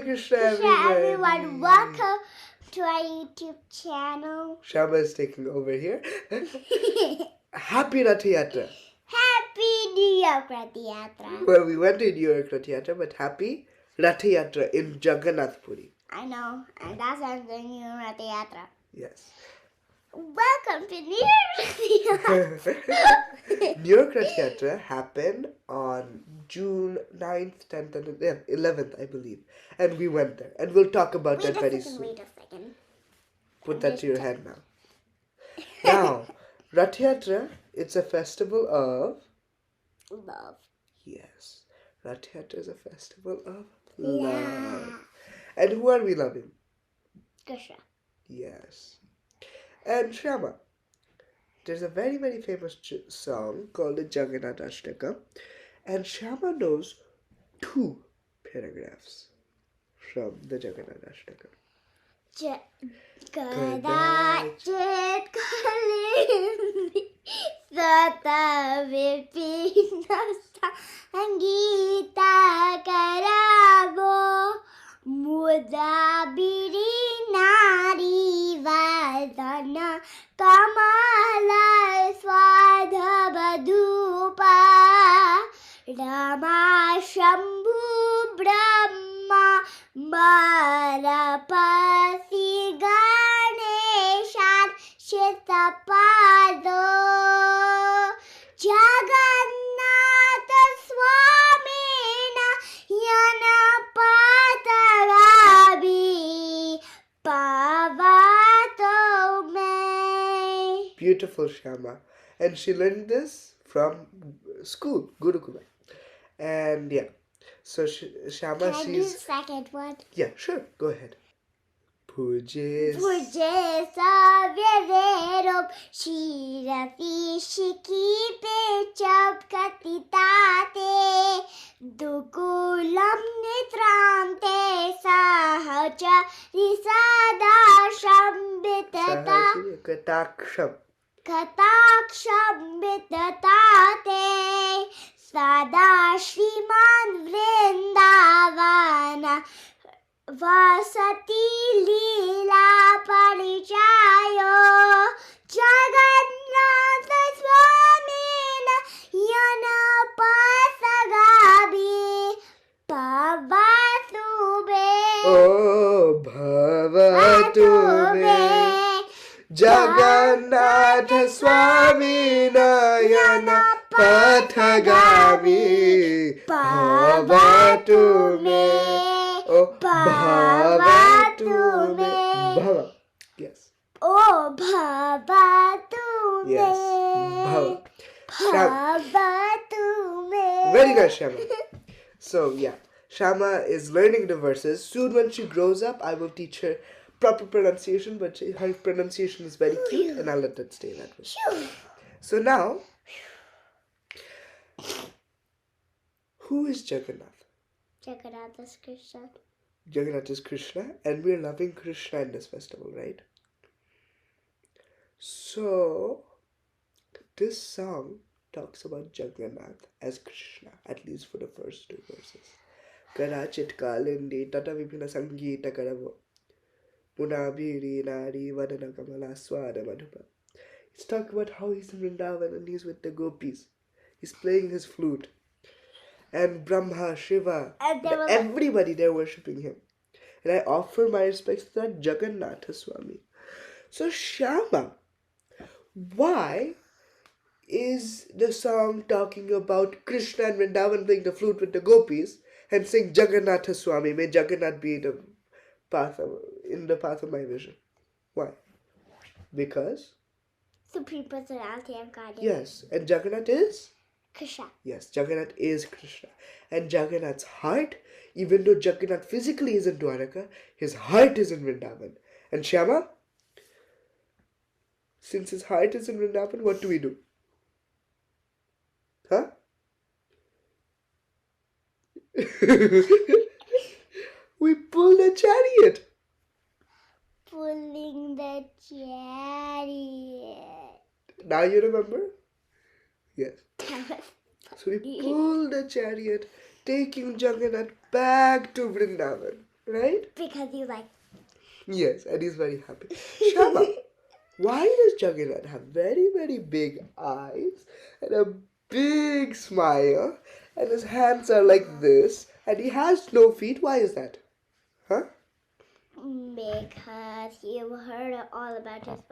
Krishna, Krishna everyone. Welcome to our YouTube channel. Shama is taking over here. Happy Ratha Yatra. Happy New Year, Ratha Yatra. Well, we went to New York Ratha Yatra, but happy Ratha Yatra in Jagannath Puri. I know, and that's our New Year Ratha Yatra. Yes. Welcome to New Year Ratha Yatra. New York Ratha Yatra happened on June 9th, 10th, and 11th, I believe. And we went there. And we'll talk about that very soon. Wait a second. Put that to your head now. Now, Ratha Yatra, it's a festival of... love. Yes. Ratha Yatra is a festival of love. And who are we loving? Krishna. Yes. And Shama, there's a very, very famous song called the Jagannath Ashtaka. And Shama knows 2 paragraphs from the Jagannath Ashtaka. Kadachit kalimbi sata vipina sangita karabo mudabiri nari vadana kamala swadha badupa Rama Shambhu Brahma Marapati Ganeshan Shitapado Jagannath Swamina Yanapatarabi Pavato me. Beautiful, Shama. And she learned this from school, Gurukula. And yeah, so Shama, Can I do the second one? Yeah, sure, go ahead. Puje Savyaverum Shirafi Shiki Pechab Katitate Dukulam Nitrante Sahaja Risada Shambitata Kataksham Vidatate Sada Shriman Vrindavana Vasati Leela Parichayo Jagannath Swamina Yanapasagabi Bhavatube Oh Bhavatube Jagannath Swami Nayana Pathagami Bhavatume. Oh, Bhavatume. Bhava. Yes. Oh, Bhavatume. Yes. Bhava. Bhavatume. Very nice, Shama. So, yeah. Shama is learning the verses. Soon when she grows up, I will teach her proper pronunciation, but her pronunciation is very cute, and I'll let that stay that way. So now, who is Jagannath? Jagannath is Krishna. Jagannath is Krishna, and we're loving Krishna in this festival, right? So, this song talks about Jagannath as Krishna, at least for the first 2 verses. Karachit kalindi tata vipina sangeeta karavo. Munabiri nari vadana kamala swada madhupa. It's talking about how he's in Vrindavan and he's with the gopis. He's playing his flute. And Brahma, Shiva, everybody there worshipping him. And I offer my respects to that Jagannath Swami. So Shama, why is the song talking about Krishna and Vrindavan playing the flute with the gopis and saying Jagannath Swami? May Jagannath be the path in the path of my vision. Why? Because Supreme Personality of God. Yes, and Jagannath is Krishna. Yes, Jagannath is Krishna. And Jagannath's heart, even though Jagannath physically is in Dwaraka, his heart is in Vrindavan. And Shama, since his heart is in Vrindavan, what do we do? Huh? We pull the chariot. Pulling the chariot. Now you remember? Yes. So we pull the chariot, taking Jagannath back to Vrindavan. right? Because you like. Yes, and he's very happy. Shama, why does Jagannath have very, very big eyes and a big smile and his hands are like this and he has no feet? Why is that? Huh? Because you heard all about his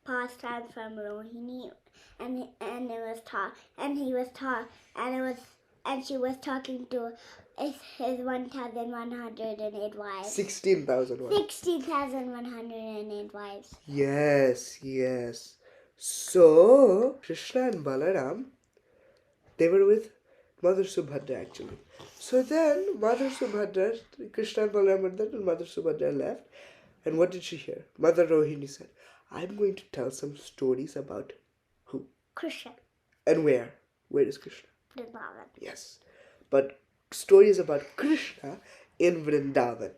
pastime from Rohini, and it was taught, and he was taught, and it was, and she was talking to his 1,108 wives. 16,000 16,108 wives. Yes, yes. So, Krishna and Balaram, they were with Mother Subhadra actually. So then, Mother Subhadra, Krishna and Balaram were there and Mother Subhadra left. And what did she hear? Mother Rohini said, I'm going to tell some stories about who? Krishna. And where? Where is Krishna? Vrindavan. Yes. But stories about Krishna in Vrindavan.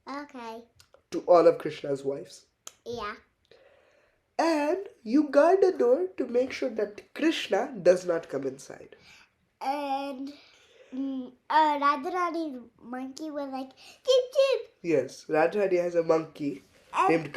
Okay. To all of Krishna's wives. Yeah. And you guard the door to make sure that Krishna does not come inside. And Radharani's monkey was like, cheep cheep. Yes, Radharani has a monkey named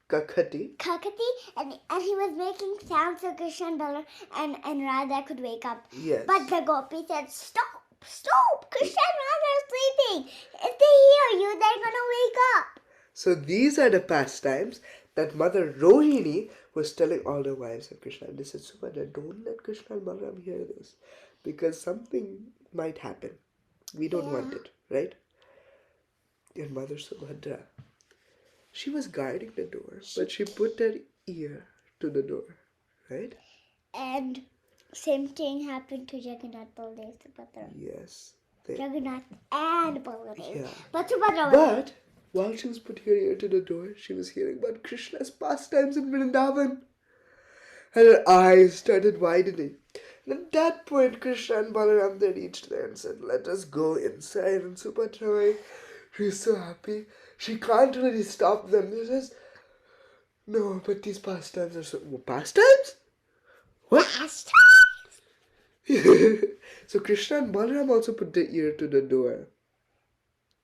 Kakati. Kakati, and he was making sounds so Krishna and Radha could wake up. Yes. But the gopi said, stop, Krishna and Radha are sleeping. If they hear you, they're gonna wake up. So these are the pastimes that Mother Rohini was telling all the wives of Krishna. And they said, Subhadra, don't let Krishna and Balaram hear this. Because something might happen. We don't want it, right? And Mother Subhadra, she was guarding the door, but she put her ear to the door, right? And same thing happened to Jagannath, Baladev, Subhadra. Yes. Jagannath and Baladev. Yeah. But Subhadra was But while she was putting her ear to the door, she was hearing about Krishna's pastimes in Vrindavan. And her eyes started widening. And at that point, Krishna and Balaram, they reached there and said, let us go inside. And Subhadra, she's so happy. She can't really stop them. She says, no, but these pastimes are so... Pastimes? What? Pastimes? So Krishna and Balaram also put their ear to the door.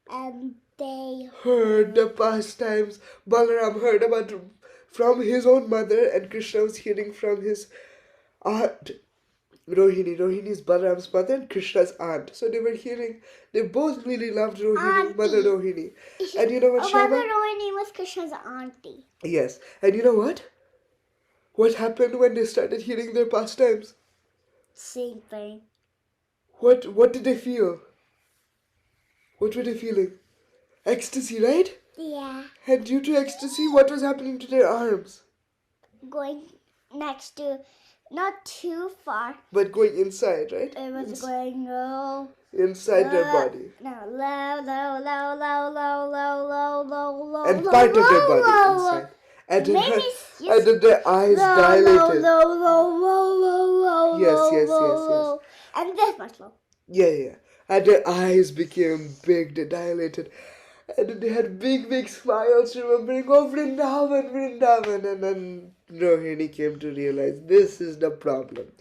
And they heard the pastimes. Balaram heard about from his own mother, and Krishna was hearing from his aunt Rohini. Rohini is Balaram's mother and Krishna's aunt. So they were hearing. They both really loved Rohini, Auntie. Mother Rohini. And you know what, Shama? Mother Rohini was Krishna's auntie. Yes. And you know what? What happened when they started hearing their pastimes? Same thing. What did they feel? What were they feeling? Ecstasy, right? Yeah. And due to ecstasy, what was happening to their arms? Going next to, not too far. But going inside, right? It was going low. Inside their body. No, low. And part of their body inside. And then their eyes dilated. Low. Yes. And this much low. Yeah. And their eyes became big, they dilated. And then they had big smiles, remembering, oh, Vrindavan. And then Rohini came to realize this is the problem.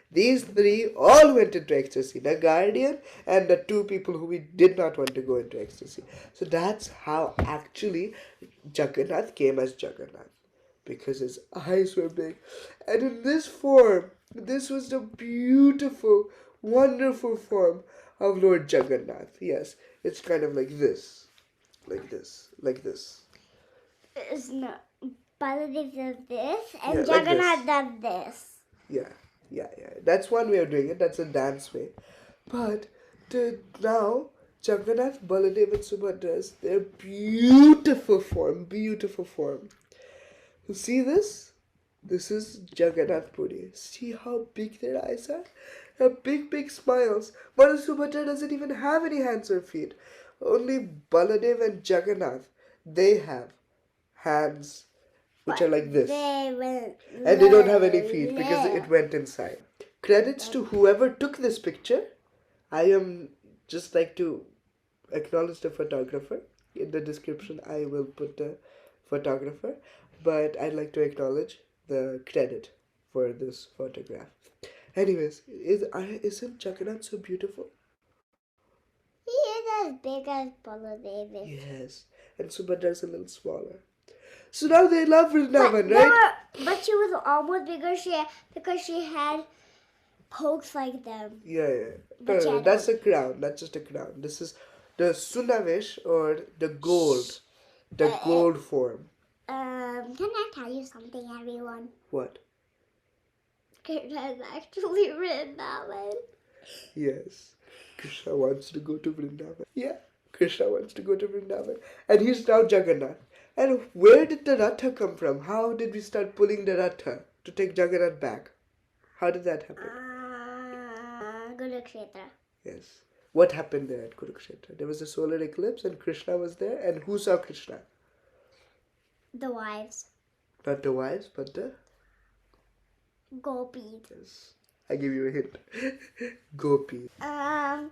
These three all went into ecstasy, the guardian and the two people who we did not want to go into ecstasy. So that's how actually Jagannath came as Jagannath, because his eyes were big. And in this form, this was the beautiful, wonderful form of Lord Jagannath. Yes, it's kind of like this. Like this. It's not. Baladev does this and Yeah, like Jagannath does this. Yeah. That's one way of doing it. That's a dance way. But now, Jagannath, Baladev and Subhadra's, their beautiful form. You see this? This is Jagannath Puri. See how big their eyes are? They have big smiles. Mother Subhadra doesn't even have any hands or feet. Only Baladev and Jagannath, they have hands which are like this. And they don't have any feet because it went inside. Credits to whoever took this picture. I am just like to acknowledge the photographer. In the description I will put the photographer. But I'd like to acknowledge the credit for this photograph. Anyways, isn't Jagannath so beautiful? He is as big as Baladev. Yes. And Subhadra is a little smaller. So now they love Vrindavan, right? But she was almost bigger because she had pokes like them. Yeah. But No, that's a crown. That's just a crown. This is the Sunavish or the gold. The gold form. Can I tell you something, everyone? What? Krishna is actually Vrindavan. Yes. Krishna wants to go to Vrindavan. Yeah. Krishna wants to go to Vrindavan. And he's now Jagannath. And where did the Ratha come from? How did we start pulling the Ratha to take Jagannath back? How did that happen? Kurukshetra. Yes. What happened there at Kurukshetra? There was a solar eclipse and Krishna was there. And who saw Krishna? The wives. Not the wives, but the... Gopis. Yes. I give you a hint. Gopi. The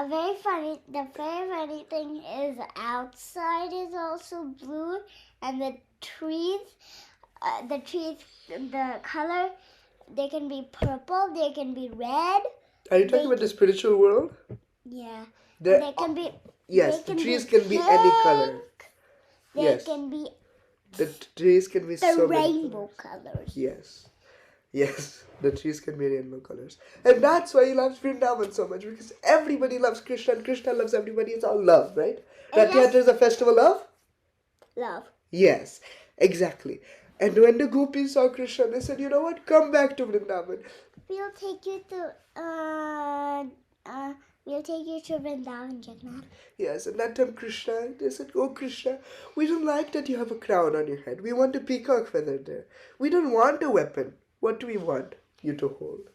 very funny thing is outside is also blue, and the trees, the color, they can be purple, they can be red. Are you talking about the spiritual world? Yeah. They can be. Yes, the trees can be any color. They can be. The trees can be the so many rainbow colors. Yes, the trees can be rainbow colors. And that's why he loves Vrindavan so much, because everybody loves Krishna and Krishna loves everybody. It's all love, right? Rath Yatra is a festival of? Love. Yes, exactly. And when the gopis saw Krishna, they said, you know what, come back to Vrindavan. We'll take you to Vrindavan, Jagannath. Yes, and that time Krishna, they said, oh Krishna, we don't like that you have a crown on your head. We want a peacock feather there. We don't want a weapon. What do we want you to hold?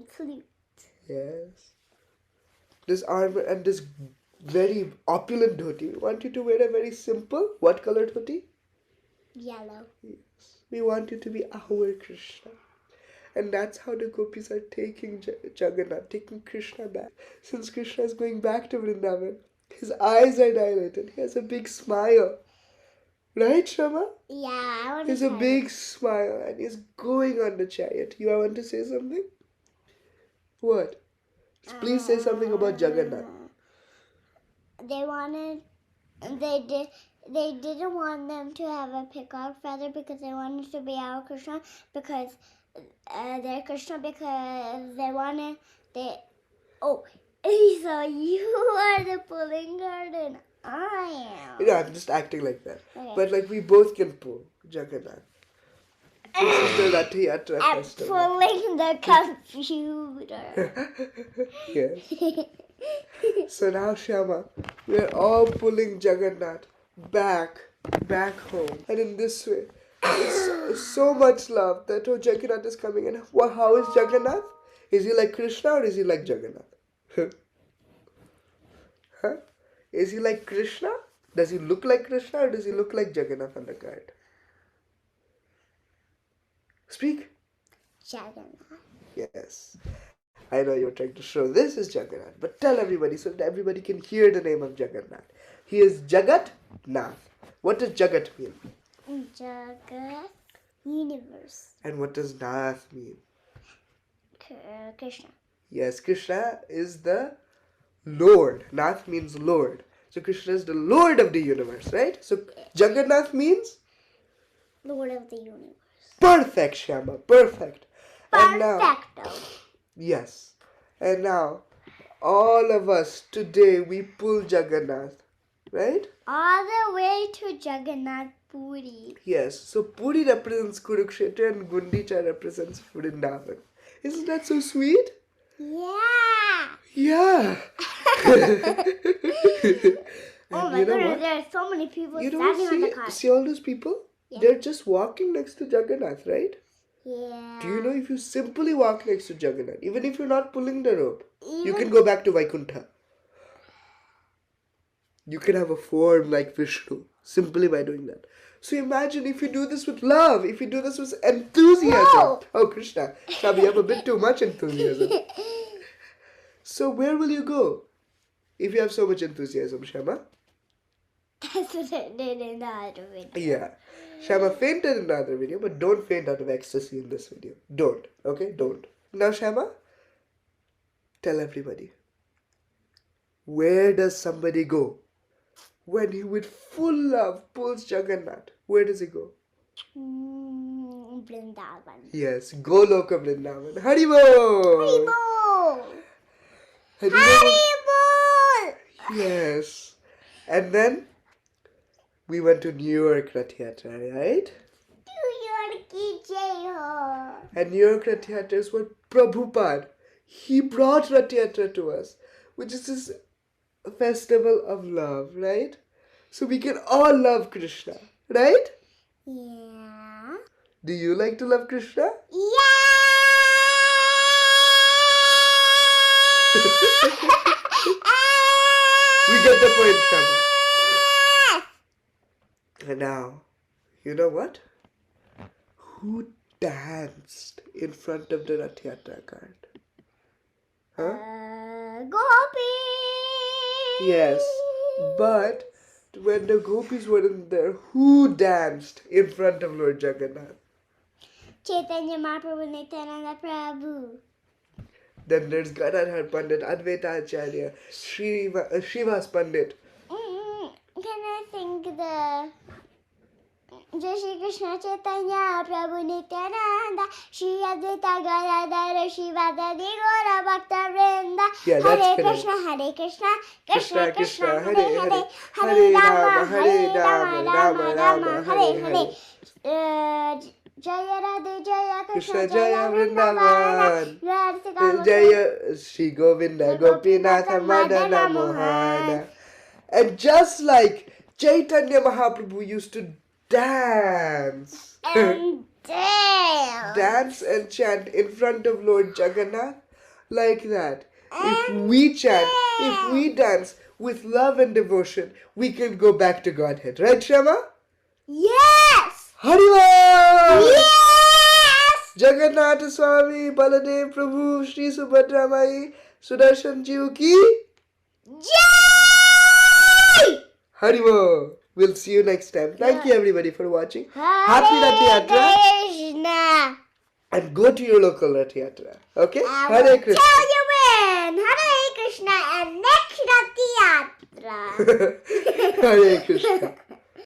Flute. Yes. This armor and this very opulent dhoti. We want you to wear a very simple, what color dhoti? Yellow. Yes. We want you to be our Krishna. And that's how the gopis are taking Jagannath, taking Krishna back. Since Krishna is going back to Vrindavan, his eyes are dilated. He has a big smile. Right, Shama? Yeah, I want to. He has a big smile and he's going on the chariot. You want to say something? What? Please say something about Jagannath. They didn't want them to have a peacock feather because they wanted to be our Krishna because they're Krishna because they wanted so you are the pulling guard and I am. Yeah, I'm just acting like that. Okay. But like we both can pull Jagannath. This is the Ratha Yatra I'm festival. pulling the computer. Yes. So now Shama, we're all pulling Jagannath back home. And in this way, it's so much love that Jagannath is coming. And how is Jagannath? Is he like Krishna or is he like Jagannath? Huh? Is he like Krishna? Does he look like Krishna or does he look like Jagannath on the card? Speak. Jagannath. Yes. I know you're trying to show this is Jagannath, but tell everybody so that everybody can hear the name of Jagannath. He is Jagat-nath. What does Jagat mean? Jagat, universe. And what does Nath mean? Krishna. Yes, Krishna is the Lord. Nath means Lord. So Krishna is the Lord of the universe, right? So Jagannath means? Lord of the universe. Perfect, Shama. Perfect. And now, Perfecto. yes. And now, all of us today, we pull Jagannath, right? All the way to Jagannath Puri. Yes. So Puri represents Kurukshetra and Gundicha represents Vrindavan. Isn't that so sweet? Yeah. Yeah. Oh my goodness, there are so many people standing on the car. See all those people? Yeah. They're just walking next to Jagannath, right? Yeah. Do you know if you simply walk next to Jagannath, even if you're not pulling the rope, you can go back to Vaikuntha. You can have a form like Vishnu simply by doing that. So imagine if you do this with love, if you do this with enthusiasm. No. Oh, Krishna, Shabi, you have a bit too much enthusiasm. So where will you go if you have so much enthusiasm, Shama? That's what I did in the other video. Yeah. Shama fainted in the other video, but don't faint out of ecstasy in this video. Don't. Okay? Don't. Now, Shama, tell everybody. where does somebody go when he with full love pulls Jagannath? Where does he go? Vrindavan. Yes, Goloka Vrindavan. Haribo! Haribol! And you know- Haribol! Yes. And then we went to New York Rath Yatra, right? New York ki jai ho. And New York Rath Yatra is what Prabhupada, he brought Rath Yatra to us, which is this festival of love, right? So we can all love Krishna, right? Yeah. Do you like to love Krishna? We get the point, Shama. And now, you know what? Who danced in front of the Rath Yatra cart? Huh? Gopi. Yes, but when the gopis weren't there, who danced in front of Lord Jagannath? Chaitanya Mahaprabhu, Nityananda Prabhu. Then there's Gadadhar Pandit, Advaita Acharya, Srivas Pandit. Can I sing the Jai Shri Krishna Chaitanya Prabhu Nityananda Shri Advaita Gadadhar Shivadadi Gora Bhakta Vrinda. Yeah, that's Hare correct. Krishna, Krishna Krishna, Hare Hare Hare, Hare, Hare Rama, Rama, Rama Rama, Hare Hare. Hare. Jaya Radhe Jaya Krishna Krishna Jaya Jaya Vrindavan. Vrindavan. Jaya Shri Govinda Gopinatha Madana Mohana. And just like Chaitanya Mahaprabhu used to dance, And dance. dance and chant in front of Lord Jagannath, like that. If we chant, if we dance with love and devotion, we can go back to Godhead. Right, Shama? Yes! Haribo! Yes! Jagannath Swami, Baladev Prabhu, Shri Subhadra Mai, Sudarshan Ji ki Jai! Haribo! We'll see you next time. Thank you everybody for watching. Happy Hare Rath Yatra. Krishna. And go to your local Rath Yatra. Okay? I Hare will Krishna. tell you when. Hare Krishna and next Rath Yatra. Hare Krishna.